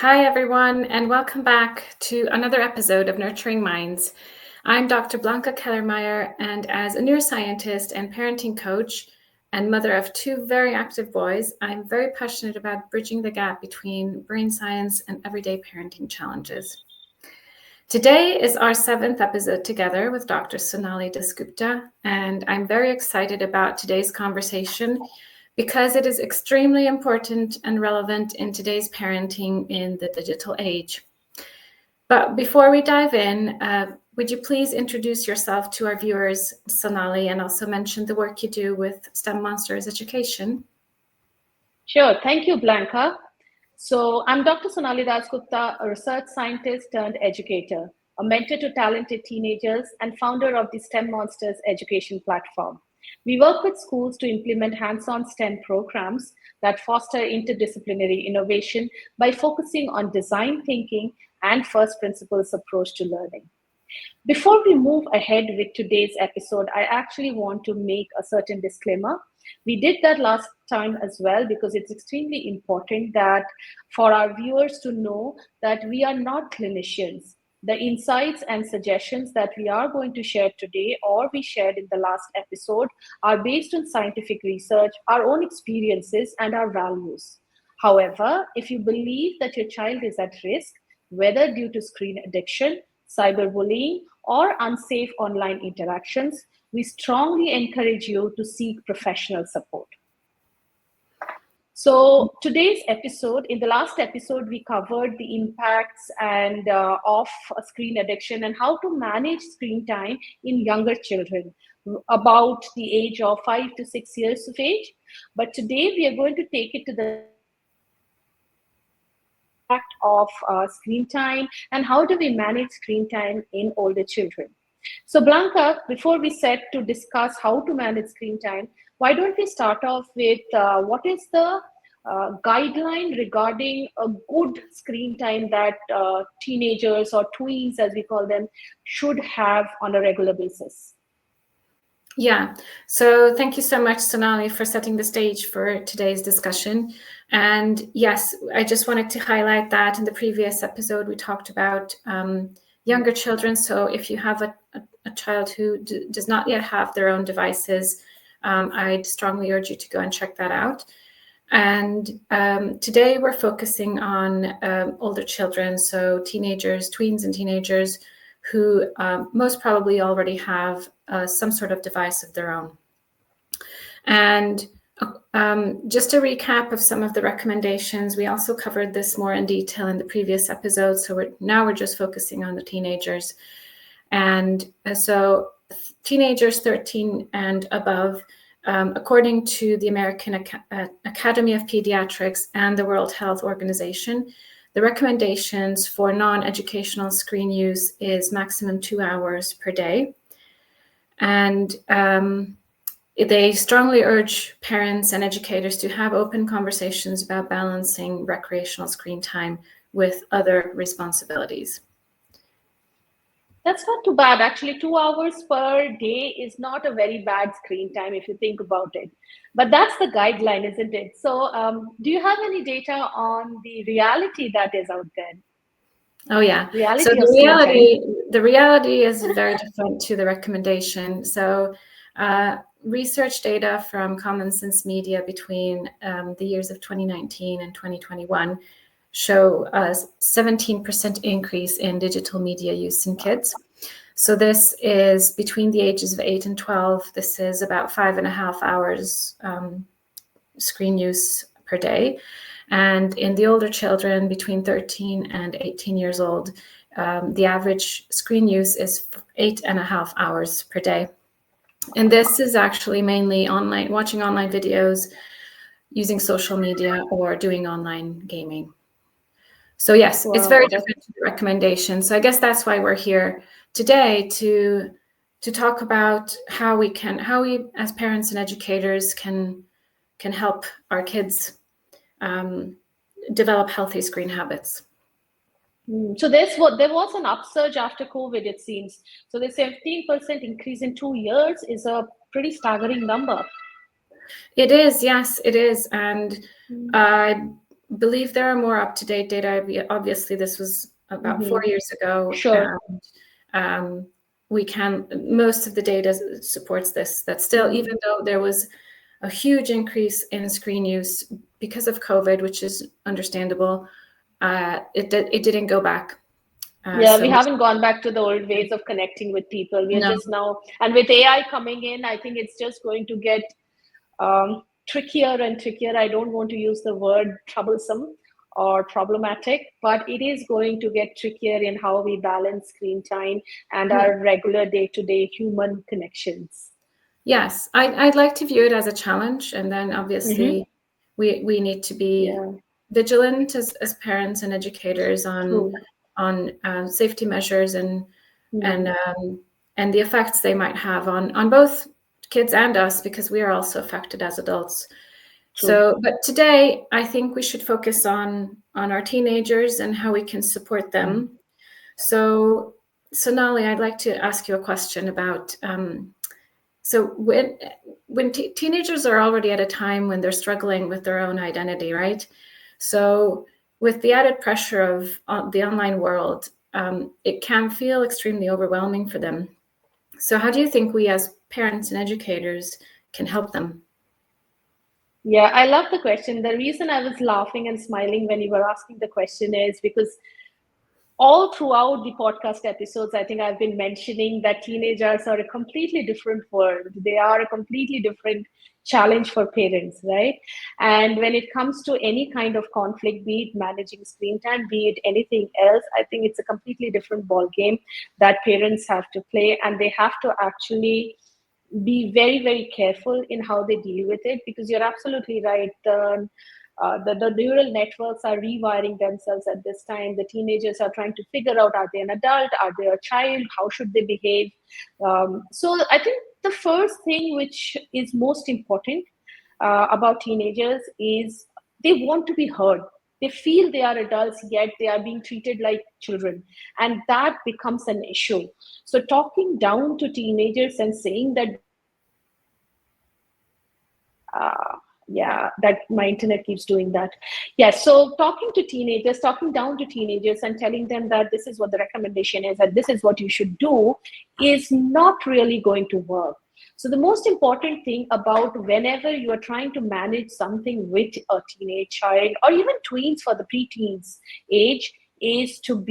Hi, everyone, and welcome back to another episode of Nurturing Minds. I'm Dr. Blanka Kellermayer, and as a neuroscientist and parenting coach and mother of two very active boys, I'm very passionate about bridging the gap between brain science and everyday parenting challenges. Today is our 7th episode together with Dr. Sonali Dasgupta, and I'm very excited about today's conversation because it is extremely important and relevant in today's parenting in the digital age. But before we dive in, would you please introduce yourself to our viewers, Sonali, and also mention the work you do with STEM Monsters Education? Sure. Thank you, Blanka. So I'm Dr. Sonali Dasgupta, a research scientist turned educator, a mentor to talented teenagers, and founder of the STEM Monsters Education platform. We work with schools to implement hands-on STEM programs that foster interdisciplinary innovation by focusing on design thinking and first principles approach to learning. Before we move ahead with today's episode, I actually want to make a certain disclaimer. We did that last time as well because it's extremely important that for our viewers to know that we are not clinicians. The insights and suggestions that we are going to share today or we shared in the last episode are based on scientific research, our own experiences, and our values. However, if you believe that your child is at risk, whether due to screen addiction, cyberbullying, or unsafe online interactions, we strongly encourage you to seek professional support. So today's episode, in the last episode, we covered the impacts and of screen addiction and how to manage screen time in younger children about the age of 5 to 6 years of age. But today we are going to take it to the of screen time and how do we manage screen time in older children. So Blanka, before we set to discuss how to manage screen time, why don't we start off with what is the guideline regarding a good screen time that teenagers or tweens, as we call them, should have on a regular basis? Yeah, so thank you so much, Sonali, for setting the stage for today's discussion. And yes, I just wanted to highlight that in the previous episode, we talked about younger children. So if you have a child who does not yet have their own devices, I'd strongly urge you to go and check that out. And today we're focusing on older children, so teenagers, tweens and teenagers, who most probably already have some sort of device of their own. And just a recap of some of the recommendations, we also covered this more in detail in the previous episode, so now we're just focusing on the teenagers. And so teenagers 13 and above, according to the American Academy of Pediatrics and the World Health Organization, the recommendations for non-educational screen use is maximum 2 hours per day. And they strongly urge parents and educators to have open conversations about balancing recreational screen time with other responsibilities. That's not too bad. Actually, 2 hours per day is not a very bad screen time if you think about it. But that's the guideline, isn't it? So do you have any data on the reality that is out there? Oh, yeah. Reality so of screen time. the reality is very different to the recommendation. So research data from Common Sense Media between the years of 2019 and 2021 show a 17% increase in digital media use in kids. So this is between the ages of 8 and 12. This is about 5.5 hours screen use per day. And in the older children between 13 and 18 years old, the average screen use is 8.5 hours per day. And this is actually mainly online, watching online videos, using social media, or doing online gaming. So yes, it's very different to the recommendation. So I guess that's why we're here today to talk about how we as parents and educators can help our kids develop healthy screen habits. So there was an upsurge after COVID, it seems. So the 17% increase in 2 years is a pretty staggering number. It is, yes, it is. And believe there are more up-to-date data. Obviously, this was about 4 years ago. Sure. And most of the data supports this, that still, even though there was a huge increase in screen use because of COVID, which is understandable, it didn't go back. We haven't gone back to the old ways of connecting with people. We are just now, and with AI coming in, I think it's just going to get trickier and trickier. I don't want to use the word troublesome or problematic, but it is going to get trickier in how we balance screen time and our regular day-to-day human connections. Yes, I'd like to view it as a challenge, and then obviously we need to be vigilant as parents and educators on safety measures and the effects they might have on both kids and us, because we are also affected as adults. So, but today I think we should focus on our teenagers and how we can support them. So, Sonali, I'd like to ask you a question about. So when teenagers are already at a time when they're struggling with their own identity, right? So with the added pressure of the online world, it can feel extremely overwhelming for them. So how do you think we as parents and educators can help them? Yeah, I love the question. The reason I was laughing and smiling when you were asking the question is because all throughout the podcast episodes, I think I've been mentioning that teenagers are a completely different world. They are a completely different challenge for parents, right? And when it comes to any kind of conflict, be it managing screen time, be it anything else, I think it's a completely different ball game that parents have to play, and they have to actually be very, very careful in how they deal with it, because you're absolutely right. The neural networks are rewiring themselves at this time. The teenagers are trying to figure out, are they an adult? Are they a child? How should they behave? So I think the first thing which is most important about teenagers is they want to be heard. They feel they are adults, yet they are being treated like children. And that becomes an issue. So talking down to teenagers and saying that that my internet keeps doing that. So talking down to teenagers and telling them that this is what the recommendation is and this is what you should do is not really going to work. So the most important thing about whenever you are trying to manage something with a teenage child or even tweens for the preteens age is to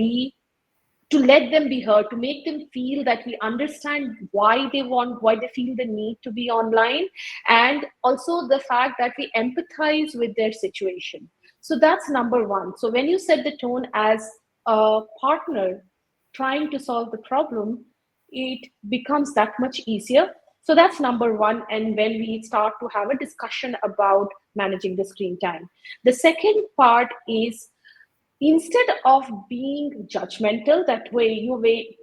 let them be heard, to make them feel that we understand why they feel the need to be online, and also the fact that we empathize with their situation. So that's number one. So when you set the tone as a partner trying to solve the problem, it becomes that much easier. So that's number one. And when we start to have a discussion about managing the screen time, the second part is, instead of being judgmental, that way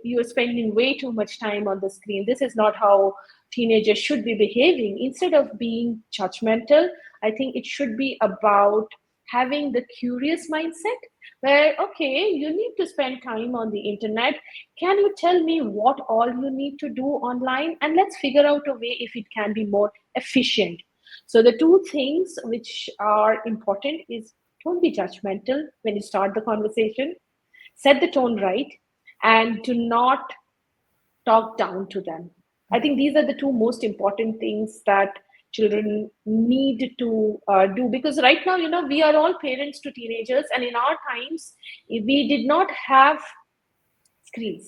you're spending way too much time on the screen, this is not how teenagers should be behaving. Instead of being judgmental, I think it should be about having the curious mindset where, okay, you need to spend time on the internet, can you tell me what all you need to do online, and let's figure out a way if it can be more efficient. So the two things which are important is, don't be judgmental when you start the conversation, set the tone right, and do not talk down to them. I think these are the two most important things that children need to do, because right now, we are all parents to teenagers, and in our times, we did not have screens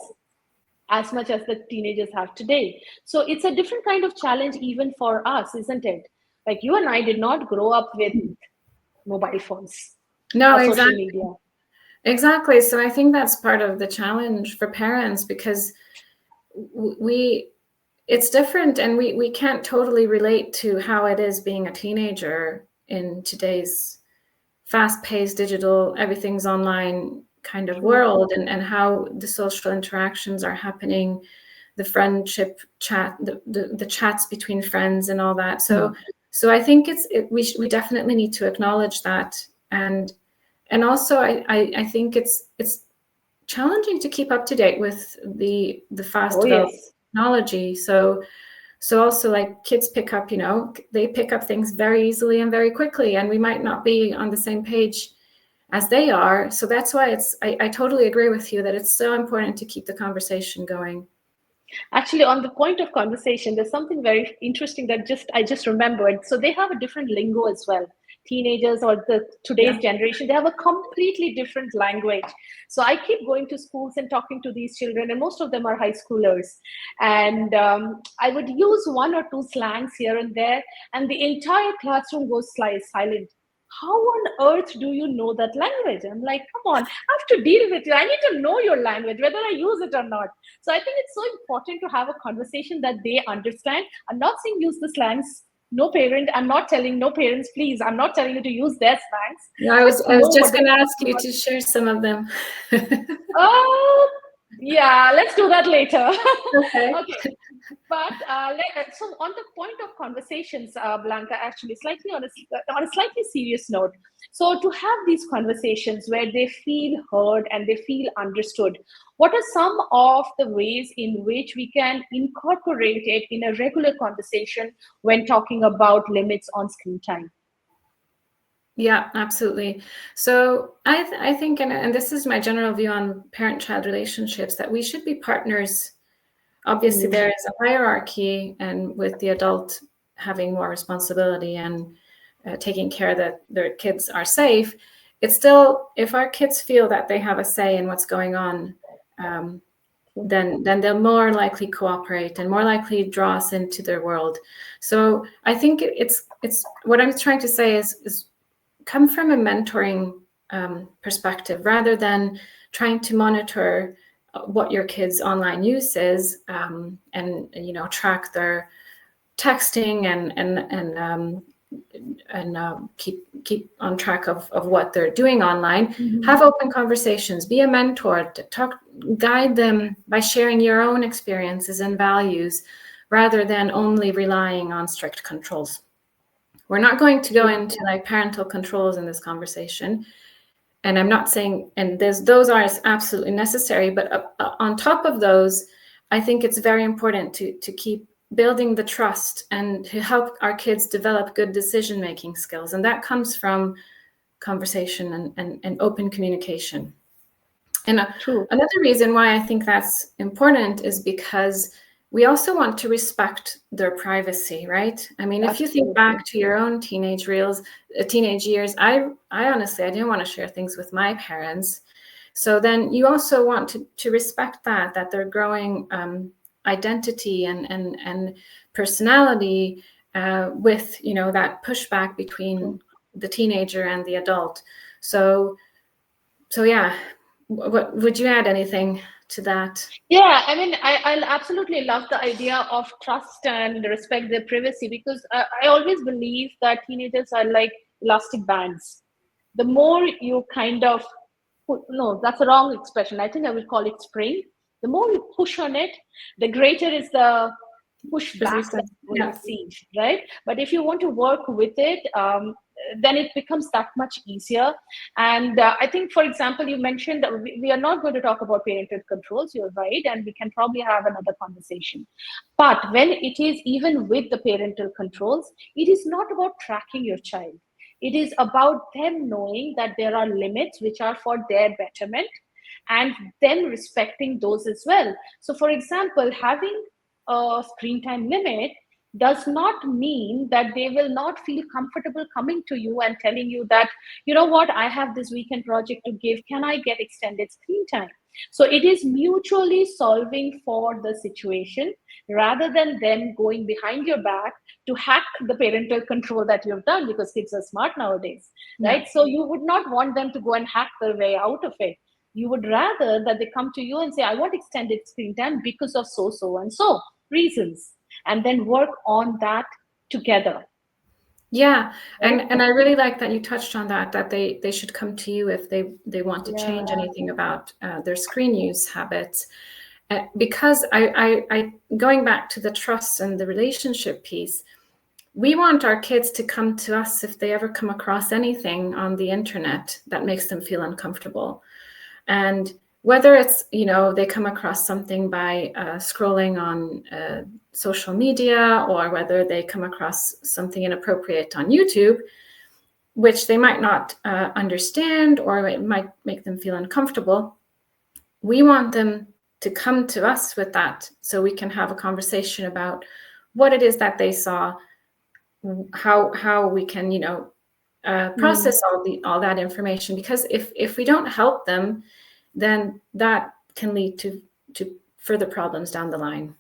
as much as the teenagers have today. So it's a different kind of challenge even for us, isn't it? Like, you and I did not grow up with mobile phones. No, social exactly. Media. Exactly. So I think that's part of the challenge for parents, because it's different, and we can't totally relate to how it is being a teenager in today's fast-paced digital, everything's online kind of world, and how the social interactions are happening, the friendship chat, the chats between friends and all that. So I think we definitely need to acknowledge that, and also I think it's challenging to keep up to date with the fast developing technology. So also, like, kids pick up, they pick up things very easily and very quickly, and we might not be on the same page as they are. So that's why I totally agree with you that it's so important to keep the conversation going. Actually, on the point of conversation, there's something very interesting that I just remembered. So they have a different lingo as well. Teenagers or today's generation, they have a completely different language. So I keep going to schools and talking to these children, and most of them are high schoolers. And I would use one or two slangs here and there, and the entire classroom goes silent. How on earth do you know that language? I'm like, come on, I have to deal with you. I need to know your language, whether I use it or not. So I think it's so important to have a conversation that they understand. I'm not saying use the slangs. No parent, I'm not telling no parents, please, I'm not telling you to use their slangs. Yeah, I was just going to ask you to share some of them. Oh, yeah, let's do that later. Okay. Okay. But so on the point of conversations, Blanka, actually slightly on a slightly serious note. So to have these conversations where they feel heard and they feel understood, what are some of the ways in which we can incorporate it in a regular conversation when talking about limits on screen time? Yeah, absolutely. So I think, and this is my general view on parent-child relationships, that we should be partners. Obviously, there is a hierarchy, and with the adult having more responsibility and taking care that their kids are safe, it's still, if our kids feel that they have a say in what's going on, then they'll more likely cooperate and more likely draw us into their world. So I think it's what I'm trying to say is come from a mentoring perspective rather than trying to monitor what your kids' online use is, and track their texting and keep on track of what they're doing online. Mm-hmm. Have open conversations. Be a mentor. Guide them by sharing your own experiences and values, rather than only relying on strict controls. We're not going to go into like parental controls in this conversation. And I'm not saying, and those are absolutely necessary, but on top of those, I think it's very important to keep building the trust and to help our kids develop good decision-making skills. And that comes from conversation and open communication. And another reason why I think that's important is because we also want to respect their privacy, right? I mean, if you think back to your own teenage years, I honestly, I didn't want to share things with my parents. So then you also want to respect that they're growing identity and personality with, that pushback between the teenager and the adult. So yeah, what would you add anything to that? Yeah, I mean, I absolutely love the idea of trust and respect their privacy, because I always believe that teenagers are like elastic bands. The more you kind of no, that's a wrong expression. I think I would call it spring. The more you push on it, the greater is the pushback that you will receive, right? But if you want to work with it, then it becomes that much easier. And I think, for example, you mentioned that we are not going to talk about parental controls, you're right, and we can probably have another conversation. But when it is even with the parental controls, it is not about tracking your child. It is about them knowing that there are limits which are for their betterment, and them respecting those as well. So, for example, having a screen time limit does not mean that they will not feel comfortable coming to you and telling you that, you know what, I have this weekend project to give. Can I get extended screen time? So it is mutually solving for the situation, rather than them going behind your back to hack the parental control that you've done, because kids are smart nowadays, right? So you would not want them to go and hack their way out of it. You would rather that they come to you and say, I want extended screen time because of so and so reasons, and then work on that together. Yeah, and I really like that you touched on that they should come to you if they want to change anything about their screen use habits, because I going back to the trust and the relationship piece, we want our kids to come to us if they ever come across anything on the internet that makes them feel uncomfortable. And whether it's, they come across something by scrolling on social media, or whether they come across something inappropriate on YouTube, which they might not understand, or it might make them feel uncomfortable. We want them to come to us with that so we can have a conversation about what it is that they saw, how we can, process all that information. Because if we don't help them, then that can lead to further problems down the line.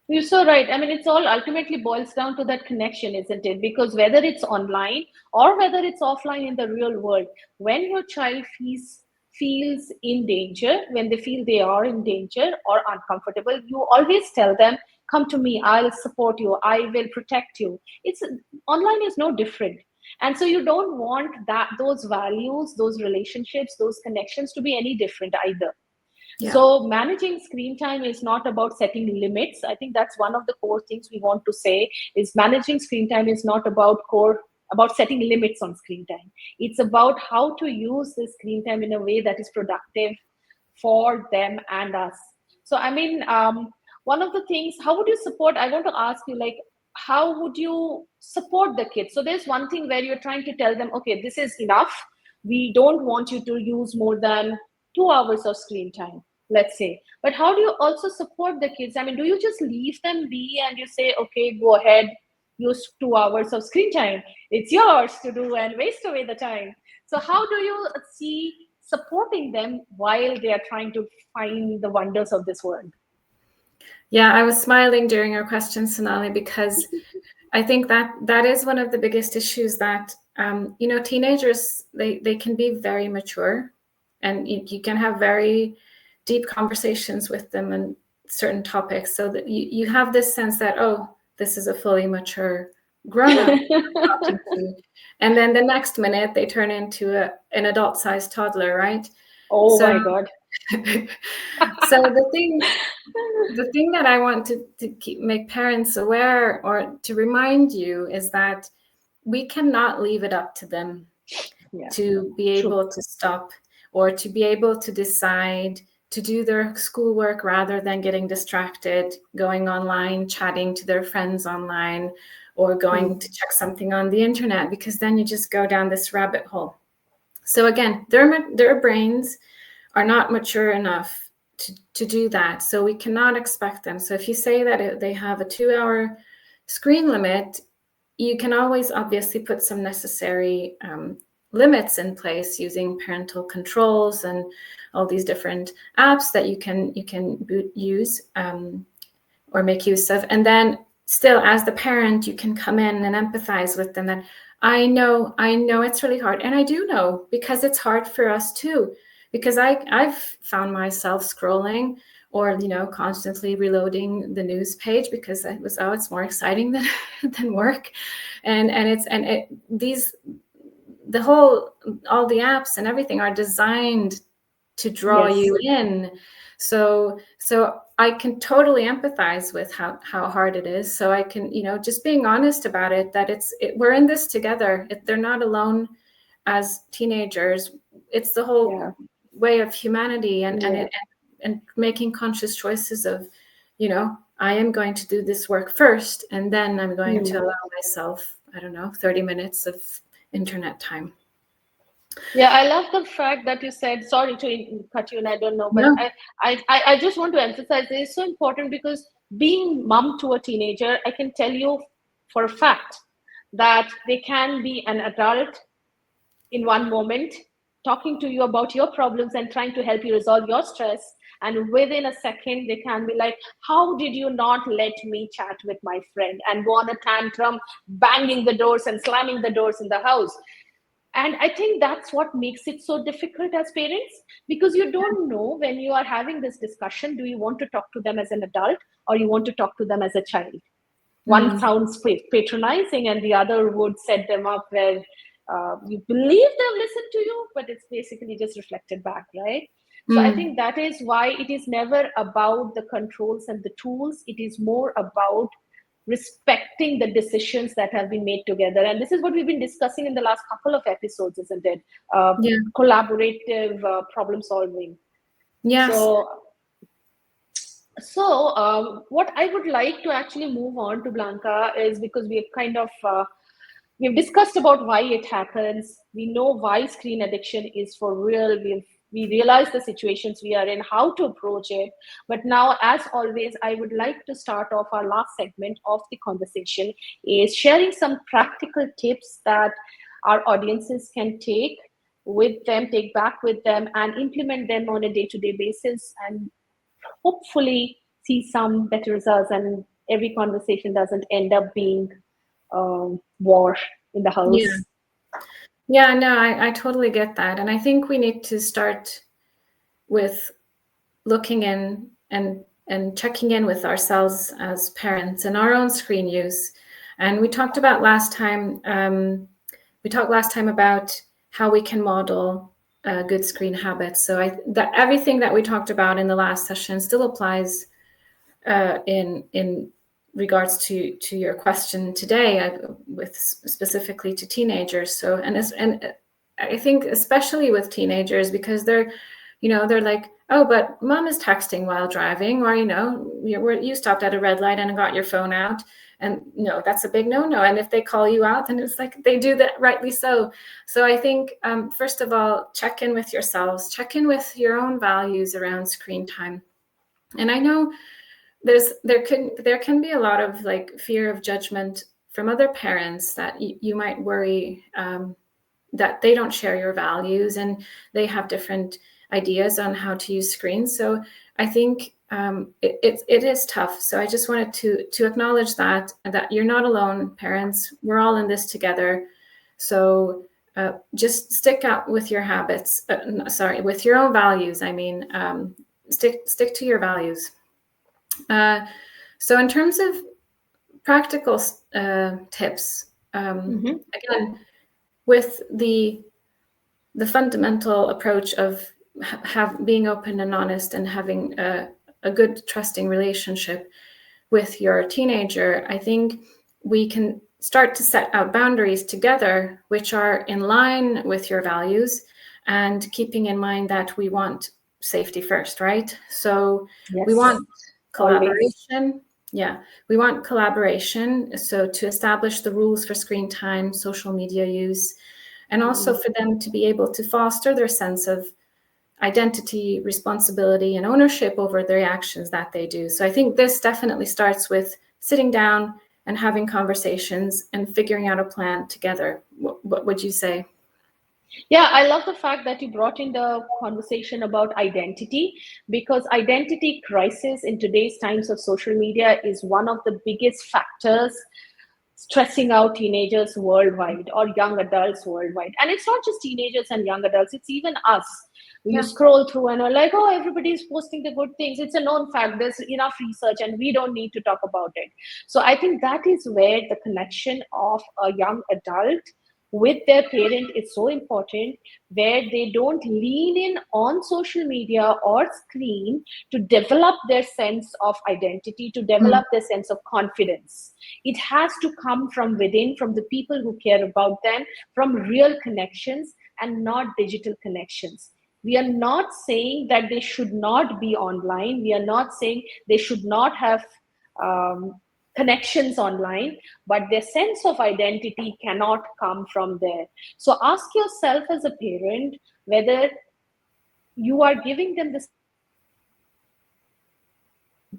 You're so right. I mean, it's all ultimately boils down to that connection, isn't it? Because whether it's online or whether it's offline in the real world, when your child feels in danger, when they feel they are in danger or uncomfortable, you always tell them, "Come to me. I'll support you. I will protect you." It's online is no different. And so you don't want those values, those relationships, those connections to be any different either. Yeah. So managing screen time is not about setting limits. I think that's one of the core things we want to say is managing screen time is not about setting limits on screen time. It's about how to use the screen time in a way that is productive for them and us. So, I mean, one of the things, how would you support? I want to ask you, like, how would you support the kids? So there's one thing where you're trying to tell them, okay, this is enough. We don't want you to use more than 2 hours of screen time, let's say. But how do you also support the kids? I mean, do you just leave them be and you say, okay, go ahead, use 2 hours of screen time. It's yours to do and waste away the time. So how do you see supporting them while they are trying to find the wonders of this world? Yeah, I was smiling during your question, Sonali, because I think that is one of the biggest issues that, teenagers, they can be very mature, and you can have very deep conversations with them on certain topics, so that you have this sense that, oh, this is a fully mature grown-up talking to. And then the next minute they turn into an adult-sized toddler, right? Oh my God. So the thing that I want to make parents aware, or to remind you, is that we cannot leave it up to them to be able to stop, or to be able to decide to do their schoolwork rather than getting distracted, going online, chatting to their friends online, or going to check something on the internet, because then you just go down this rabbit hole. So again, their brains are not mature enough to do that. So we cannot expect them. So if you say that they have a 2-hour screen limit, you can always obviously put some necessary limits in place using parental controls and all these different apps that you can use or make use of. And then still, as the parent, you can come in and empathize with them. And I know it's really hard. And I do know, because it's hard for us too. Because I've found myself scrolling, or constantly reloading the news page, because it's more exciting than work, and all the apps and everything are designed to draw you in. So I can totally empathize with how hard it is. So I can, just being honest about it, that we're in this together. They're not alone as teenagers. It's the whole way of humanity, and making conscious choices of, I am going to do this work first, and then I'm going to allow myself, 30 minutes of internet time. Yeah, I love the fact that you said, sorry to cut you, and I don't know, but no. I just want to emphasize it's so important, because being mom to a teenager, I can tell you for a fact that they can be an adult in one moment, talking to you about your problems and trying to help you resolve your stress. And within a second, they can be like, how did you not let me chat with my friend? And go on a tantrum, banging the doors and slamming the doors in the house. And I think that's what makes it so difficult as parents, because you don't know, when you are having this discussion, do you want to talk to them as an adult, or you want to talk to them as a child? One sounds patronizing, and the other would set them up where you believe they've listened to you, but it's basically just reflected back, right? So I think that is why it is never about the controls and the tools. It is more about respecting the decisions that have been made together. And this is what we've been discussing in the last couple of episodes, isn't it? Collaborative problem solving. Yes. So what I would like to actually move on to, Blanka, is, because we have kind of we've discussed about why it happens. We know why screen addiction is for real. We realize the situations we are in, how to approach it. But now, as always, I would like to start off our last segment of the conversation is sharing some practical tips that our audiences can take back with them, and implement them on a day-to-day basis, and hopefully see some better results, and every conversation doesn't end up being war in the house. Yeah, no, I totally get that. And I think we need to start with looking in and checking in with ourselves as parents and our own screen use. And we talked last time about how we can model good screen habits. So that everything that we talked about in the last session still applies in regards to your question today, with specifically to teenagers. So and I think especially with teenagers, because they're like, oh, but mom is texting while driving, or you stopped at a red light and got your phone out, and no, that's a big no. And if they call you out, then it's like they do that, rightly so. So I think first of all, check in with yourselves, check in with your own values around screen time. And I know there can be a lot of like fear of judgment from other parents, that you might worry that they don't share your values and they have different ideas on how to use screens. So I think it is tough. So I just wanted to acknowledge that you're not alone, parents. We're all in this together. So just stick out with your habits. With your own values. I mean, stick to your values. So in terms of practical tips, again, with the fundamental approach of being open and honest and having a good, trusting relationship with your teenager, I think we can start to set out boundaries together, which are in line with your values, and keeping in mind that we want safety first, right? So we want collaboration. Always. Yeah, we want collaboration. So to establish the rules for screen time, social media use, and also for them to be able to foster their sense of identity, responsibility, and ownership over the actions that they do. So I think this definitely starts with sitting down and having conversations and figuring out a plan together. What would you say? Yeah, I love the fact that you brought in the conversation about identity, because identity crisis in today's times of social media is one of the biggest factors stressing out teenagers worldwide, or young adults worldwide. And it's not just teenagers and young adults, it's even us. You scroll through and are like, oh, everybody's posting the good things. It's a known fact. There's enough research and we don't need to talk about it. So I think that is where the connection of a young adult with their parent is so important, where they don't lean in on social media or screen to develop their sense of identity, to develop their sense of confidence. It has to come from within, from the people who care about them, from real connections and not digital connections. We are not saying that they should not be online. We are not saying they should not have connections online, but their sense of identity cannot come from there. So ask yourself as a parent whether you are giving them the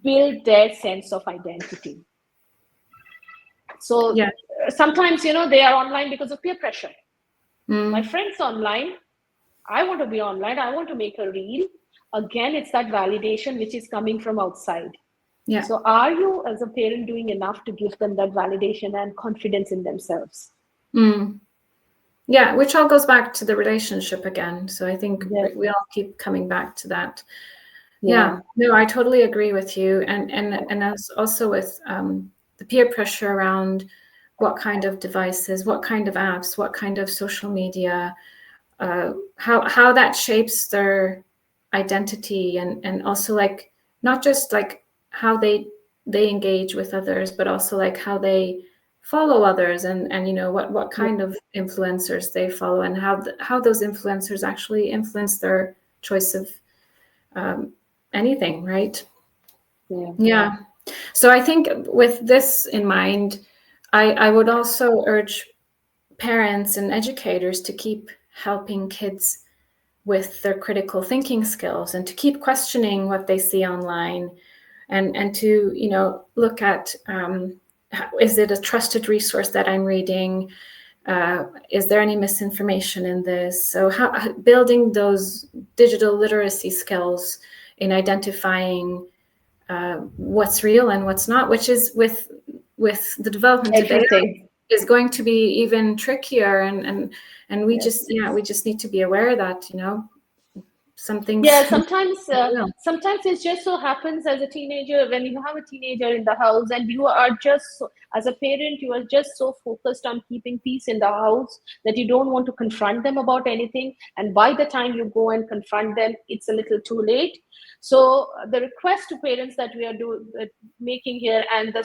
build their sense of identity. So sometimes, they are online because of peer pressure. My friend's online. I want to be online. I want to make a reel. Again, it's that validation which is coming from outside. Yeah. So are you as a parent doing enough to give them that validation and confidence in themselves? Yeah, which all goes back to the relationship again. So I think we all keep coming back to that. Yeah. No, I totally agree with you. And as also with the peer pressure around what kind of devices, what kind of apps, what kind of social media, how that shapes their identity, and also like not just like how they engage with others, but also like how they follow others, and what kind of influencers they follow, and how those influencers actually influence their choice of anything, right? Yeah. So I think with this in mind, I would also urge parents and educators to keep helping kids with their critical thinking skills and to keep questioning what they see online, and to, you know, look at, is it a trusted resource that I'm reading? Is there any misinformation in this? So how building those digital literacy skills in identifying what's real and what's not, which is with the development of AI, is going to be even trickier, and we just need to be aware that, you know, something's sometimes it just so happens as a teenager, when you have a teenager in the house and you are just as a parent, you are just so focused on keeping peace in the house that you don't want to confront them about anything, and by the time you go and confront them, it's a little too late. So the request to parents that we are making here, and the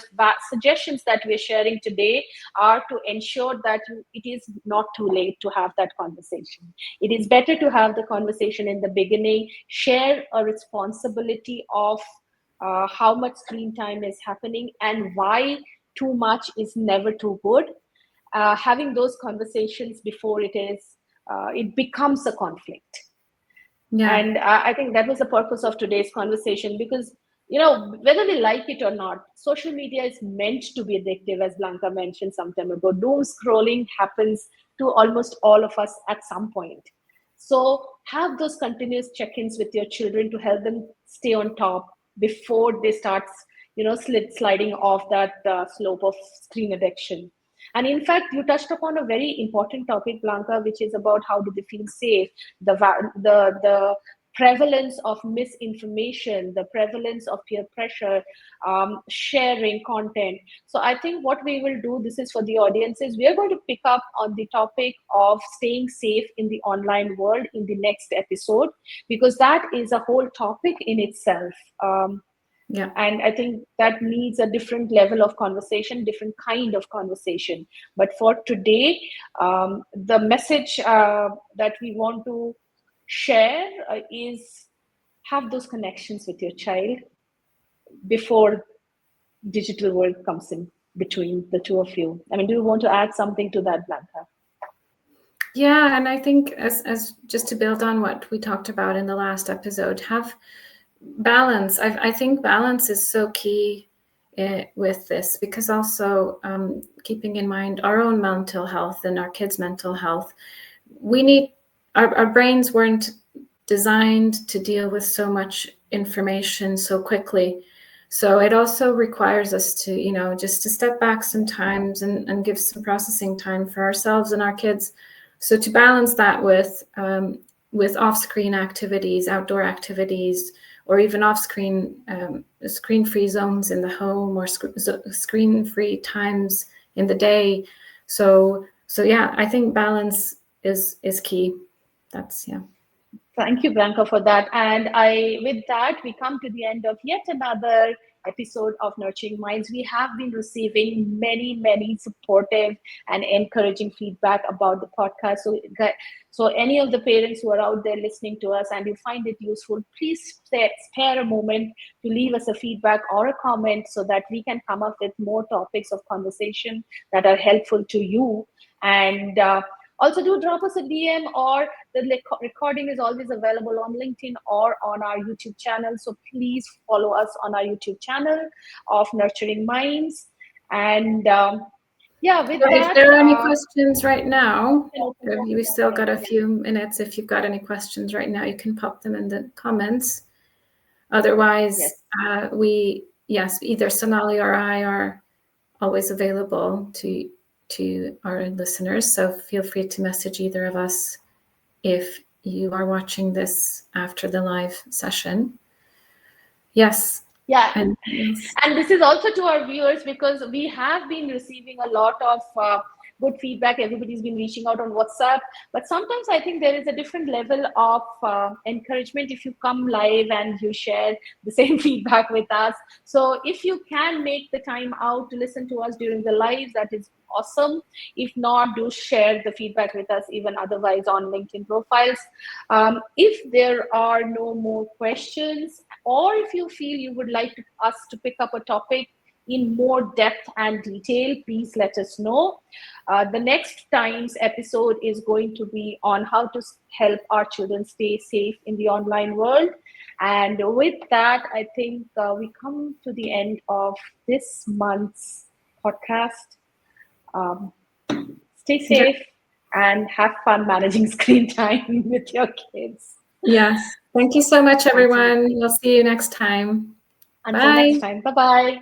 suggestions that we're sharing today, are to ensure that it is not too late to have that conversation. It is better to have the conversation in the beginning, share a responsibility of how much screen time is happening and why too much is never too good. Having those conversations before it becomes a conflict. And I think that was the purpose of today's conversation, because, you know, whether we like it or not, social media is meant to be addictive, as Blanka mentioned some time ago. Doom scrolling happens to almost all of us at some point. So have those continuous check-ins with your children to help them stay on top before they start, you know, sliding off that slope of screen addiction. And in fact, you touched upon a very important topic, Blanka, which is about how do they feel safe, the prevalence of misinformation, the prevalence of peer pressure, sharing content. So I think what we will do, this is for the audiences, we are going to pick up on the topic of staying safe in the online world in the next episode, because that is a whole topic in itself. And I think that needs a different level of conversation, different kind of conversation. But for today, the message that we want to share is have those connections with your child before digital world comes in between the two of you. I mean, do you want to add something to that, Blanka? Yeah, and I think as just to build on what we talked about in the last episode, have balance. I think balance is so key with this, because also keeping in mind our own mental health and our kids' mental health. We need, our brains weren't designed to deal with so much information so quickly. So it also requires us to, you know, just to step back sometimes and give some processing time for ourselves and our kids. So to balance that with off-screen activities, outdoor activities, or even off-screen screen-free zones in the home, or screen-free times in the day. So yeah, I think balance is key. That's Thank you, Blanka, for that. And with that, we come to the end of yet another episode of Nurturing Minds. We have been receiving many supportive and encouraging feedback about the podcast. So any of the parents who are out there listening to us and you find it useful, please spare a moment to leave us a feedback or a comment so that we can come up with more topics of conversation that are helpful to you. And also do drop us a DM, or the recording is always available on LinkedIn or on our YouTube channel. So please follow us on our YouTube channel of Nurturing Minds. And with that. If there are any questions right now, we still got a few minutes. If you've got any questions right now, you can pop them in the comments. Otherwise, either Sonali or I are always available to our listeners. So feel free to message either of us if you are watching this after the live session. Yes. Yeah, and this is also to our viewers, because we have been receiving a lot of good feedback. Everybody's been reaching out on WhatsApp, but sometimes I think there is a different level of encouragement if you come live and you share the same feedback with us. So if you can make the time out to listen to us during the live, that is awesome. If not, do share the feedback with us, even otherwise on LinkedIn profiles. If there are no more questions, or if you feel you would like us to pick up a topic in more depth and detail, please let us know. The next time's episode is going to be on how to help our children stay safe in the online world. And with that, I think we come to the end of this month's podcast. Stay safe and have fun managing screen time with your kids. Yes. Thank you so much, everyone. We'll see you next time. Until next time. Bye-bye.